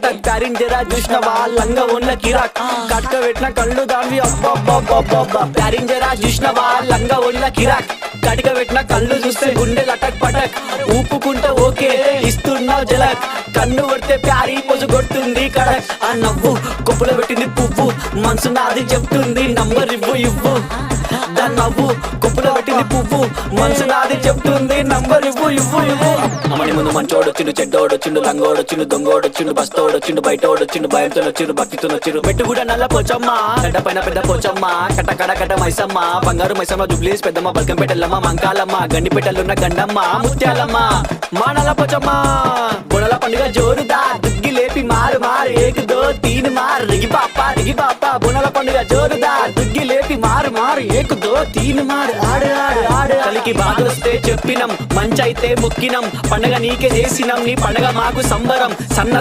Cuttack pairing జరా చూసినవా లంగా ఉన్న కిరాక్ కట్క పెట్టిన కళ్ళు దాన్ని అబ్బా ప్యారింగ్ జరా చూసినవా లంగా ఉన్న కిరాక్ కటిక పెట్టిన కళ్ళు చూస్తే గుండె లటక్ పటక్ ఊపుకుంటే ఓకే ఇస్తున్నావు జలక్ కన్ను కొడితే ప్యారీ పొజు కొడుతుంది కడక్ ఆ నవ్వు కొప్పులో పెట్టింది పువ్వు మనసు నాది చెప్తుంది నంబర్ ఇవ్వు దాని నవ్వు కొప్పులో పెట్టింది పువ్వు మనసు నాది చెప్తుంది నంబర్ ఇవ్వు అమ్మని ముందు మంచోడొచ్చిండు చెడ్డోడొచ్చిండు లంగోడొచ్చిండు దొంగోడొచ్చిండు బస్తోడొచ్చిండు బయటోడొచ్చిండు భయంతో వచ్చిండు భక్తితో వచ్చిండు మెట్టు కూడా నల్ల పోచమ్మ గడ్డ పైన పెద్ద పోచమ్మ కట్ట మైసమ్మ బంగారు మైసమ్మ జుబ్లీస్ పెద్దమ్మ బల్కంపేటల్లమ్మ మంకాలమ్మ గండిపేటలున్న గండమ్మ ముత్యాలమ్మ మా నల్ల పోచమ్మ బుడల పండుగ జోరుదా దుగ్గి లేపి మారు ఏక్ దో తీన్ మార్ రిగి పాప బుడల పండుగ జోరుదా దుగ్గి లేపి మారు ఏక్ దో తీన్ మార్ ఆడు కలికి బాధొస్తే చెప్పినం మంచైతే మొక్కినం పండగ నీకే చేసినం నీ పండగ మాకు సంబరం సన్న